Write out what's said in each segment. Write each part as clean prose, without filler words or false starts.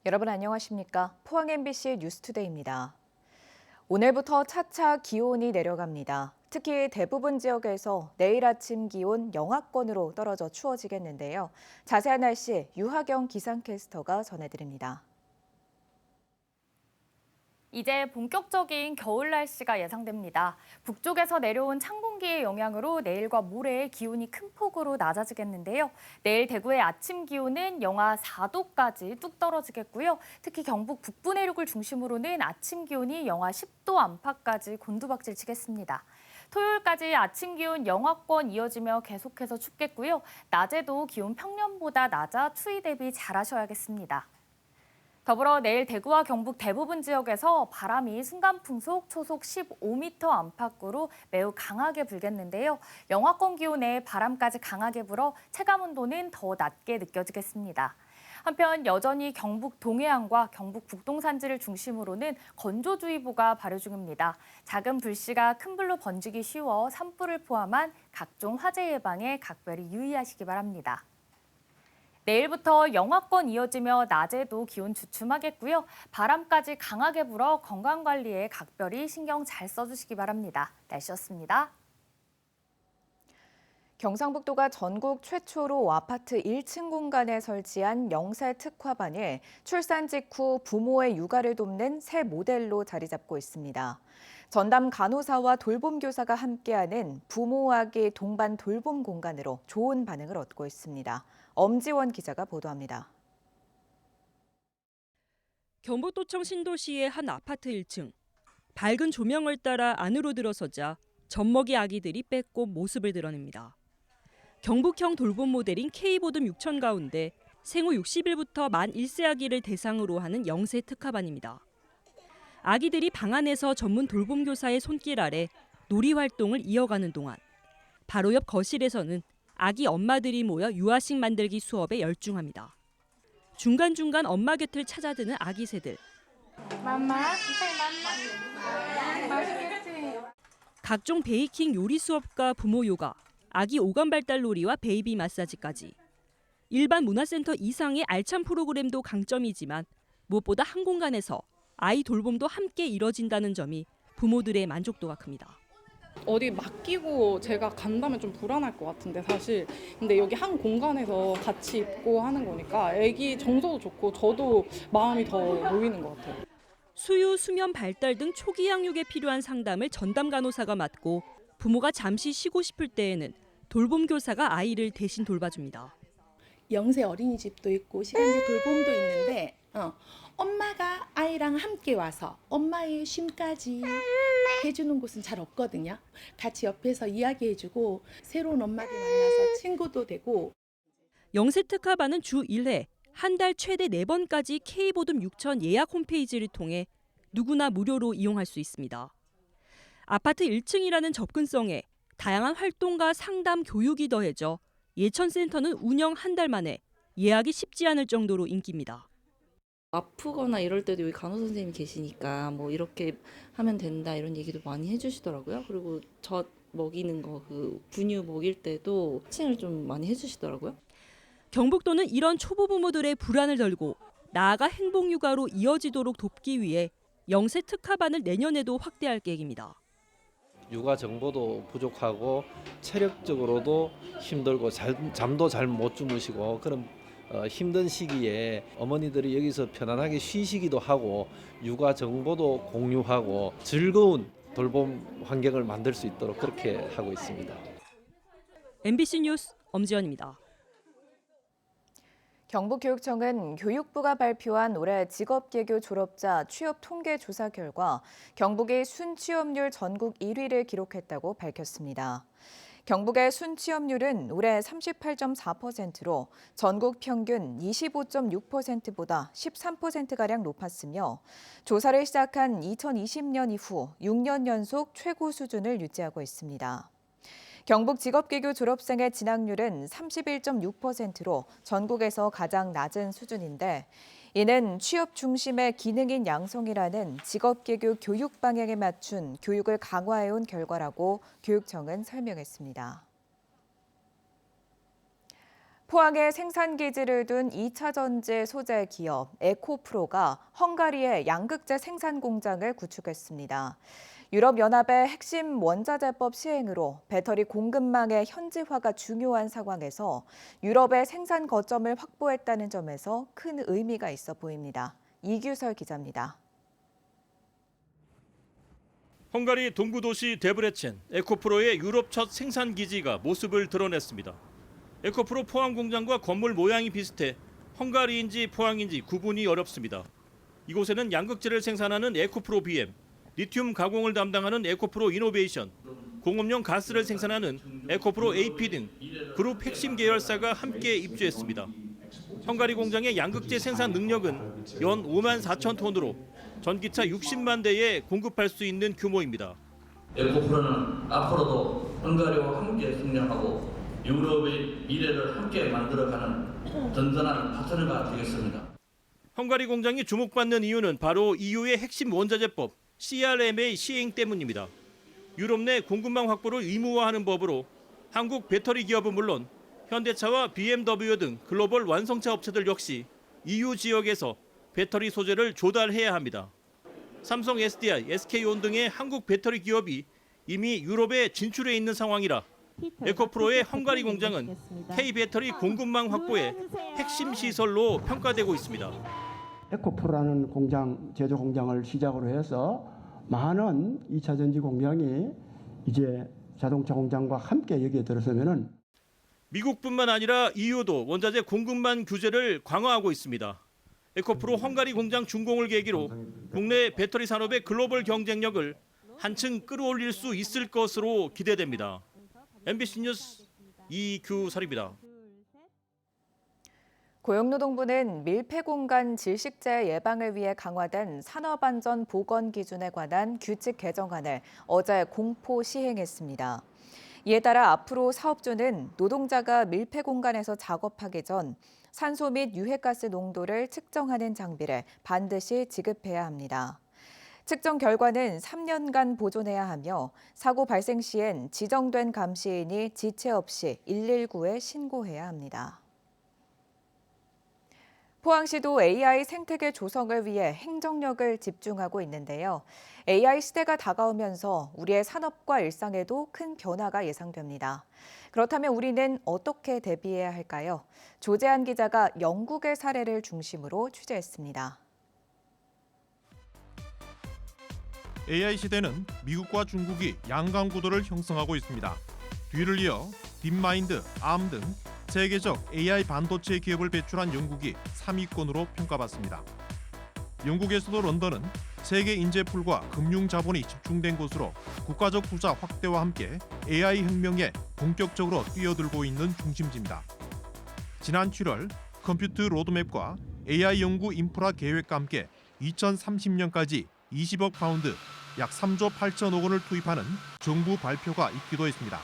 여러분 안녕하십니까? 포항 MBC 뉴스투데이입니다. 오늘부터 차차 기온이 내려갑니다. 특히 대부분 지역에서 내일 아침 기온 영하권으로 떨어져 추워지겠는데요. 자세한 날씨 유하경 기상캐스터가 전해드립니다. 이제 본격적인 겨울 날씨가 예상됩니다. 북쪽에서 내려온 찬 공기의 영향으로 내일과 모레 기온이 큰 폭으로 낮아지겠는데요. 내일 대구의 아침 기온은 영하 4도까지 뚝 떨어지겠고요. 특히 경북 북부 내륙을 중심으로는 아침 기온이 영하 10도 안팎까지 곤두박질치겠습니다. 토요일까지 아침 기온 영하권 이어지며 계속해서 춥겠고요. 낮에도 기온 평년보다 낮아 추위 대비 잘하셔야겠습니다. 더불어 내일 대구와 경북 대부분 지역에서 바람이 순간풍속 초속 15m 안팎으로 매우 강하게 불겠는데요. 영하권 기온에 바람까지 강하게 불어 체감온도는 더 낮게 느껴지겠습니다. 한편 여전히 경북 동해안과 경북 북동 산지를 중심으로는 건조주의보가 발효 중입니다. 작은 불씨가 큰 불로 번지기 쉬워 산불을 포함한 각종 화재 예방에 각별히 유의하시기 바랍니다. 내일부터 영하권 이어지며 낮에도 기온 주춤하겠고요. 바람까지 강하게 불어 건강관리에 각별히 신경 잘 써주시기 바랍니다. 날씨였습니다. 경상북도가 전국 최초로 아파트 1층 공간에 설치한 영세 특화반이 출산 직후 부모의 육아를 돕는 새 모델로 자리 잡고 있습니다. 전담 간호사와 돌봄 교사가 함께하는 부모-아기 동반 돌봄 공간으로 좋은 반응을 얻고 있습니다. 엄지원 기자가 보도합니다. 경북도청 신도시의 한 아파트 1층. 밝은 조명을 따라 안으로 들어서자 젖먹이 아기들이 빼꼼 모습을 드러냅니다. 경북형 돌봄 모델인 K보듬 6천 가운데 생후 60일부터 만 1세 아기를 대상으로 하는 영세 특화반입니다. 아기들이 방 안에서 전문 돌봄 교사의 손길 아래 놀이 활동을 이어가는 동안 바로 옆 거실에서는 아기 엄마들이 모여 유아식 만들기 수업에 열중합니다. 중간중간 엄마 곁을 찾아드는 아기 새들. 맛있겠지. 각종 베이킹 요리 수업과 부모 요가, 아기 오감 발달 놀이와 베이비 마사지까지. 일반 문화센터 이상의 알찬 프로그램도 강점이지만 무엇보다 한 공간에서 아이 돌봄도 함께 이뤄진다는 점이 부모들의 만족도가 큽니다. 어디 맡기고 제가 간다면 좀 불안할 것 같은데 사실. 근데 여기 한 공간에서 같이 있고 하는 거니까 애기 정서도 좋고 저도 마음이 더 놓이는 것 같아요. 수유, 수면 발달 등 초기 양육에 필요한 상담을 전담 간호사가 맡고 부모가 잠시 쉬고 싶을 때에는 돌봄 교사가 아이를 대신 돌봐줍니다. 영세 어린이집도 있고 시간제 돌봄도 있는데 엄마가 아이랑 함께 와서 엄마의 쉼까지 해주는 곳은 잘 없거든요. 같이 옆에서 이야기해주고 새로운 엄마를 만나서 친구도 되고. 영세 특화반은 주 1회, 한 달 최대 4번까지 K보듬 6천 예약 홈페이지를 통해 누구나 무료로 이용할 수 있습니다. 아파트 1층이라는 접근성에 다양한 활동과 상담, 교육이 더해져 예천센터는 운영 한 달 만에 예약이 쉽지 않을 정도로 인기입니다. 아프거나 이럴 때도 여기 간호 선생님이 계시니까 뭐 이렇게 하면 된다 이런 얘기도 많이 해주시더라고요. 그리고 젖 먹이는 거 그 분유 먹일 때도 코칭을 좀 많이 해주시더라고요. 경북도는 이런 초보 부모들의 불안을 덜고 나아가 행복 육아로 이어지도록 돕기 위해 영세 특화반을 내년에도 확대할 계획입니다. 육아 정보도 부족하고 체력적으로도 힘들고 잠도 잘 못 주무시고 그런 힘든 시기에 어머니들이 여기서 편안하게 쉬시기도 하고 육아 정보도 공유하고 즐거운 돌봄 환경을 만들 수 있도록 그렇게 하고 있습니다. MBC 뉴스 엄지연입니다. 경북교육청은 교육부가 발표한 올해 직업계교 졸업자 취업 통계 조사 결과 경북이 순취업률 전국 1위를 기록했다고 밝혔습니다. 경북의 순취업률은 올해 38.4%로 전국 평균 25.6%보다 13%가량 높았으며 조사를 시작한 2020년 이후 6년 연속 최고 수준을 유지하고 있습니다. 경북 직업계교 졸업생의 진학률은 31.6%로 전국에서 가장 낮은 수준인데 이는 취업 중심의 기능인 양성이라는 직업계교 교육 방향에 맞춘 교육을 강화해온 결과라고 교육청은 설명했습니다. 포항에 생산기지를 둔 2차 전지 소재 기업 에코프로가 헝가리에 양극재 생산 공장을 구축했습니다. 유럽연합의 핵심 원자재법 시행으로 배터리 공급망의 현지화가 중요한 상황에서 유럽의 생산 거점을 확보했다는 점에서 큰 의미가 있어 보입니다. 이규설 기자입니다. 헝가리 동부도시 데브레첸, 에코프로의 유럽 첫 생산 기지가 모습을 드러냈습니다. 에코프로 포항 공장과 건물 모양이 비슷해 헝가리인지 포항인지 구분이 어렵습니다. 이곳에는 양극재를 생산하는 에코프로 BM, 리튬 가공을 담당하는 에코프로 이노베이션, 공업용 가스를 생산하는 에코프로 AP 등 그룹 핵심 계열사가 함께 입주했습니다. 헝가리 공장의 양극재 생산 능력은 연 5만 4천 톤으로 전기차 60만 대에 공급할 수 있는 규모입니다. 에코프로는 앞으로도 헝가리와 함께 성장하고 유럽의 미래를 함께 만들어가는 든든한 파트너가 되겠습니다. 헝가리 공장이 주목받는 이유는 바로 EU의 핵심 원자재법 CRMA 시행 때문입니다. 유럽 내 공급망 확보를 의무화하는 법으로 한국 배터리 기업은 물론 현대차와 BMW 등 글로벌 완성차 업체들 역시 EU 지역에서 배터리 소재를 조달해야 합니다. 삼성 SDI, SK온 등의 한국 배터리 기업이 이미 유럽에 진출해 있는 상황이라 에코프로의 헝가리 공장은 K배터리 공급망 확보의 핵심 시설로 평가되고 있습니다. 에코프로라는 공장, 제조 공장을 시작으로 해서 많은 2차 전지 공장이 이제 자동차 공장과 함께 여기에 들어서면은 미국뿐만 아니라 EU도 원자재 공급망 규제를 강화하고 있습니다. 에코프로 헝가리 공장 준공을 계기로 국내 배터리 산업의 글로벌 경쟁력을 한층 끌어올릴 수 있을 것으로 기대됩니다. MBC 뉴스 이규설입니다. 고용노동부는 밀폐 공간 질식재 예방을 위해 강화된 산업안전 보건 기준에 관한 규칙 개정안을 어제 공포 시행했습니다. 이에 따라 앞으로 사업주는 노동자가 밀폐 공간에서 작업하기 전 산소 및 유해가스 농도를 측정하는 장비를 반드시 지급해야 합니다. 측정 결과는 3년간 보존해야 하며 사고 발생 시엔 지정된 감시인이 지체 없이 119에 신고해야 합니다. 포항시도 AI 생태계 조성을 위해 행정력을 집중하고 있는데요. AI 시대가 다가오면서 우리의 산업과 일상에도 큰 변화가 예상됩니다. 그렇다면 우리는 어떻게 대비해야 할까요? 조재한 기자가 영국의 사례를 중심으로 취재했습니다. AI 시대는 미국과 중국이 양강 구도를 형성하고 있습니다. 뒤를 이어 딥마인드, 암 등 세계적 AI 반도체 기업을 배출한 영국이 3위권으로 평가받습니다. 영국에서도 런던은 세계 인재풀과 금융 자본이 집중된 곳으로 국가적 투자 확대와 함께 AI 혁명에 본격적으로 뛰어들고 있는 중심지입니다. 지난 7월 컴퓨터 로드맵과 AI 연구 인프라 계획과 함께 2030년까지 20억 파운드, 약 3조 8천억 원을 투입하는 정부 발표가 있기도 했습니다.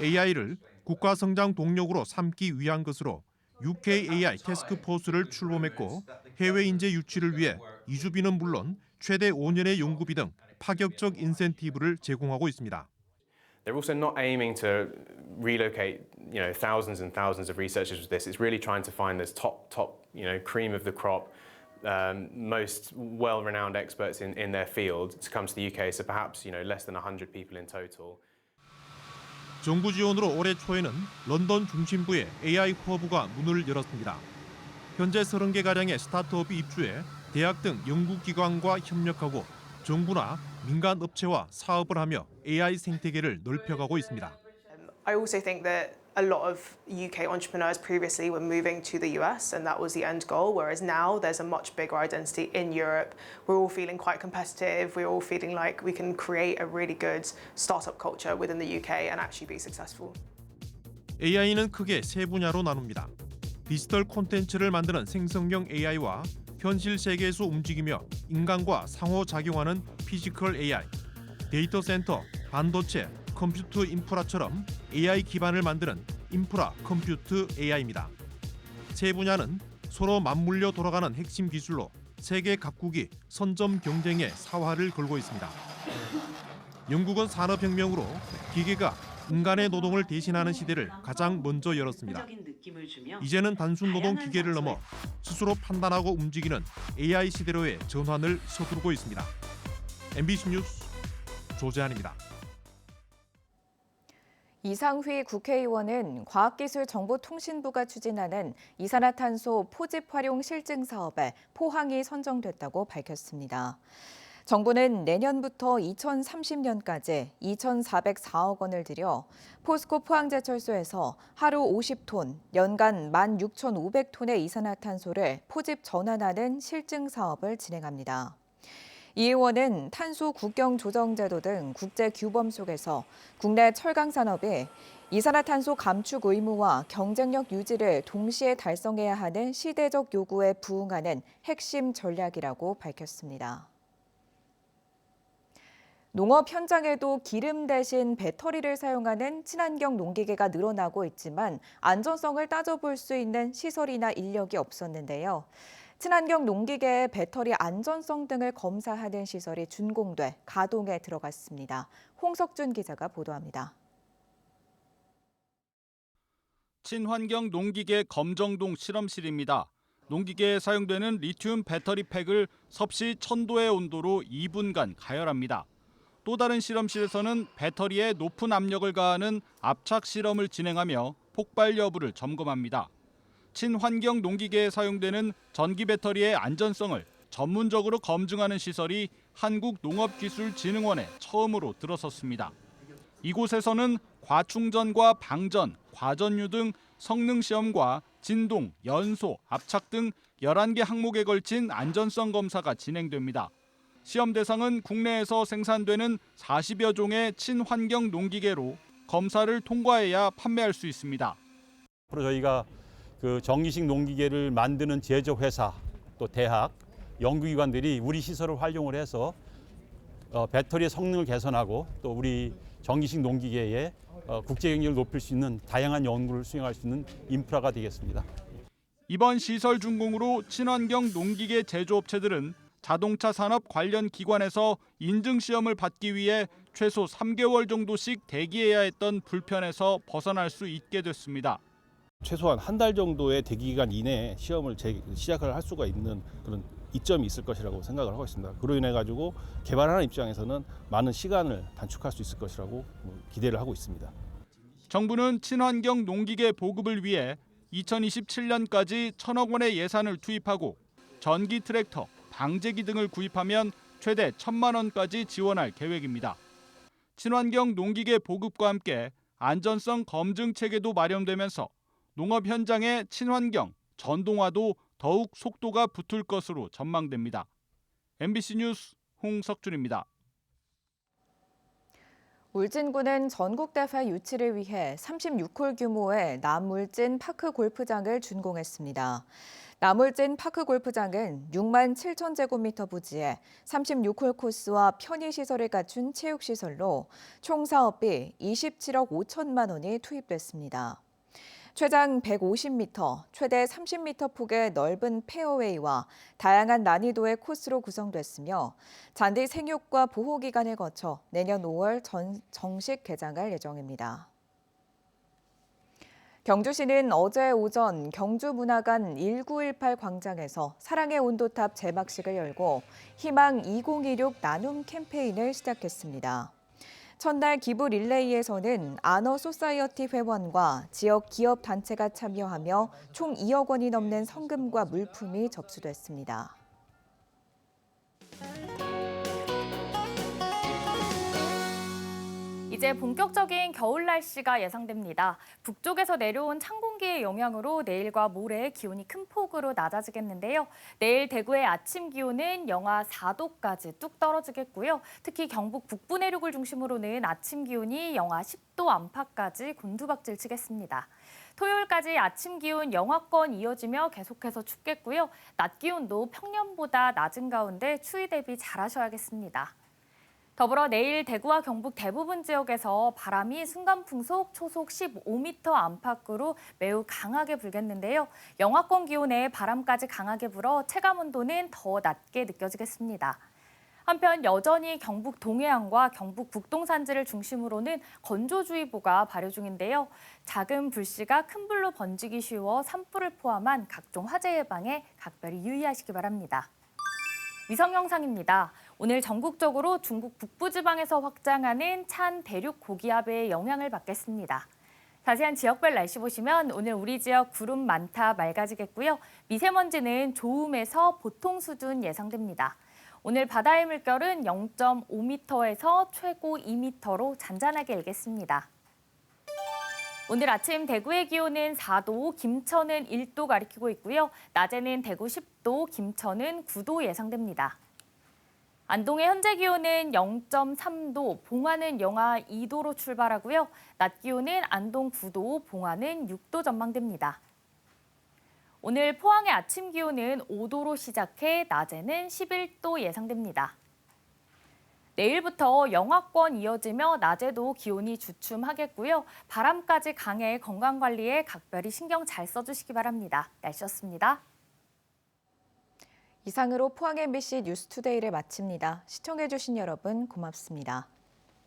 AI를 국가 성장 동력으로 삼기 위한 것으로 UK AI 태스크포스를 출범했고 해외 인재 유치를 위해 이주비는 물론 최대 5년의 연구비 등 파격적 인센티브를 제공하고 있습니다. They're also not aiming to relocate, thousands and thousands of researchers with this. It's really trying to find this top, cream of the crop, most well-renowned experts in their field to come to the UK. So perhaps, less than 100 people in total. 정부 지원으로 올해 초에는 런던 중심부에 AI 허브가 문을 열었습니다. 현재 30개가량의 스타트업이 입주해 대학 등 연구기관과 협력하고 정부나 민간 업체와 사업을 하며 AI 생태계를 넓혀가고 있습니다. I also think that a lot of UK entrepreneurs previously were moving to the US and that was the end goal, whereas now there's a much bigger identity in Europe. We're all feeling quite competitive. We're all feeling like we can create a really good startup culture within the UK and actually be successful. AI는 크게 세 분야로 나눕니다. 디지털 콘텐츠를 만드는 생성형 AI와 현실 세계에서 움직이며 인간과 상호작용하는 피지컬 AI, 데이터 센터, 반도체, 컴퓨터 인프라처럼 AI 기반을 만드는 인프라 컴퓨터 AI입니다. 세 분야는 서로 맞물려 돌아가는 핵심 기술로 세계 각국이 선점 경쟁에 사활을 걸고 있습니다. 영국은 산업혁명으로 기계가 인간의 노동을 대신하는 시대를 가장 먼저 열었습니다. 느낌을 주며 이제는 단순 노동 다양한 기계를 장소에 넘어 스스로 판단하고 움직이는 AI 시대로의 전환을 서두르고 있습니다. MBC 뉴스 조재한입니다. 이상휘 국회의원은 과학기술정보통신부가 추진하는 이산화탄소 포집 활용 실증 사업에 포항이 선정됐다고 밝혔습니다. 정부는 내년부터 2030년까지 2,404억 원을 들여 포스코 포항제철소에서 하루 50톤, 연간 16,500톤의 이산화탄소를 포집 전환하는 실증 사업을 진행합니다. 이 의원은 탄소 국경 조정 제도 등 국제 규범 속에서 국내 철강 산업이 이산화탄소 감축 의무와 경쟁력 유지를 동시에 달성해야 하는 시대적 요구에 부응하는 핵심 전략이라고 밝혔습니다. 농업 현장에도 기름 대신 배터리를 사용하는 친환경 농기계가 늘어나고 있지만 안전성을 따져볼 수 있는 시설이나 인력이 없었는데요. 친환경 농기계의 배터리 안전성 등을 검사하는 시설이 준공돼 가동에 들어갔습니다. 홍석준 기자가 보도합니다. 친환경 농기계 검정동 실험실입니다. 농기계에 사용되는 리튬 배터리 팩을 섭씨 1000도의 온도로 2분간 가열합니다. 또 다른 실험실에서는 배터리에 높은 압력을 가하는 압착 실험을 진행하며 폭발 여부를 점검합니다. 친환경 농기계에 사용되는 전기 배터리의 안전성을 전문적으로 검증하는 시설이 한국농업기술진흥원에 처음으로 들어섰습니다. 이곳에서는 과충전과 방전, 과전류 등 성능 시험과 진동, 연소, 압착 등 11개 항목에 걸친 안전성 검사가 진행됩니다. 시험 대상은 국내에서 생산되는 40여 종의 친환경 농기계로 검사를 통과해야 판매할 수 있습니다. 앞으로 저희가 그 전기식 농기계를 만드는 제조 회사, 또 대학, 연구기관들이 우리 시설을 활용을 해서 배터리의 성능을 개선하고 또 우리 전기식 농기계의 국제 경쟁력을 높일 수 있는 다양한 연구를 수행할 수 있는 인프라가 되겠습니다. 이번 시설 준공으로 친환경 농기계 제조업체들은 자동차 산업 관련 기관에서 인증 시험을 받기 위해 최소 3개월 정도씩 대기해야 했던 불편에서 벗어날 수 있게 됐습니다. 최소한 한 달 정도의 대기 기간 이내에 시험을 시작을 할 수가 있는 그런 이점이 있을 것이라고 생각을 하고 있습니다. 그로 인해 가지고 개발하는 입장에서는 많은 시간을 단축할 수 있을 것이라고 기대를 하고 있습니다. 정부는 친환경 농기계 보급을 위해 2027년까지 1,000억 원의 예산을 투입하고 전기 트랙터, 방제기 등을 구입하면 최대 1,000만 원까지 지원할 계획입니다. 친환경 농기계 보급과 함께 안전성 검증 체계도 마련되면서 농업 현장의 친환경, 전동화도 더욱 속도가 붙을 것으로 전망됩니다. MBC 뉴스 홍석준입니다. 울진군은 전국대회 유치를 위해 36홀 규모의 남울진 파크 골프장을 준공했습니다. 남울진 파크 골프장은 6만 7천 제곱미터 부지에 36홀 코스와 편의시설을 갖춘 체육시설로 총 사업비 27억 5천만 원이 투입됐습니다. 최장 150m, 최대 30m 폭의 넓은 페어웨이와 다양한 난이도의 코스로 구성됐으며 잔디 생육과 보호 기간을 거쳐 내년 5월 정식 개장할 예정입니다. 경주시는 어제 오전 경주문화관 1918 광장에서 사랑의 온도탑 제막식을 열고 희망 2026 나눔 캠페인을 시작했습니다. 첫날 기부 릴레이에서는 아너 소사이어티 회원과 지역 기업 단체가 참여하며 총 2억 원이 넘는 성금과 물품이 접수됐습니다. 이제 본격적인 겨울 날씨가 예상됩니다. 북쪽에서 내려온 찬 공기의 영향으로 내일과 모레 기온이 큰 폭으로 낮아지겠는데요. 내일 대구의 아침 기온은 영하 4도까지 뚝 떨어지겠고요. 특히 경북 북부 내륙을 중심으로는 아침 기온이 영하 10도 안팎까지 곤두박질 치겠습니다. 토요일까지 아침 기온 영하권 이어지며 계속해서 춥겠고요. 낮 기온도 평년보다 낮은 가운데 추위 대비 잘하셔야겠습니다. 더불어 내일 대구와 경북 대부분 지역에서 바람이 순간풍속 초속 15m 안팎으로 매우 강하게 불겠는데요. 영하권 기온에 바람까지 강하게 불어 체감온도는 더 낮게 느껴지겠습니다. 한편 여전히 경북 동해안과 경북 북동산지를 중심으로는 건조주의보가 발효 중인데요. 작은 불씨가 큰 불로 번지기 쉬워 산불을 포함한 각종 화재 예방에 각별히 유의하시기 바랍니다. 위성 영상입니다. 오늘 전국적으로 중국 북부지방에서 확장하는 찬 대륙 고기압의 영향을 받겠습니다. 자세한 지역별 날씨 보시면 오늘 우리 지역 구름 많다 맑아지겠고요. 미세먼지는 좋음에서 보통 수준 예상됩니다. 오늘 바다의 물결은 0.5m에서 최고 2m로 잔잔하게 일겠습니다. 오늘 아침 대구의 기온은 4도, 김천은 1도 가리키고 있고요. 낮에는 대구 10도, 김천은 9도 예상됩니다. 안동의 현재 기온은 0.3도, 봉화는 영하 2도로 출발하고요. 낮 기온은 안동 9도, 봉화는 6도 전망됩니다. 오늘 포항의 아침 기온은 5도로 시작해 낮에는 11도 예상됩니다. 내일부터 영하권 이어지며 낮에도 기온이 주춤하겠고요. 바람까지 강해 건강관리에 각별히 신경 잘 써주시기 바랍니다. 날씨였습니다. 이상으로 포항 MBC 뉴스투데이를 마칩니다. 시청해주신 여러분 고맙습니다.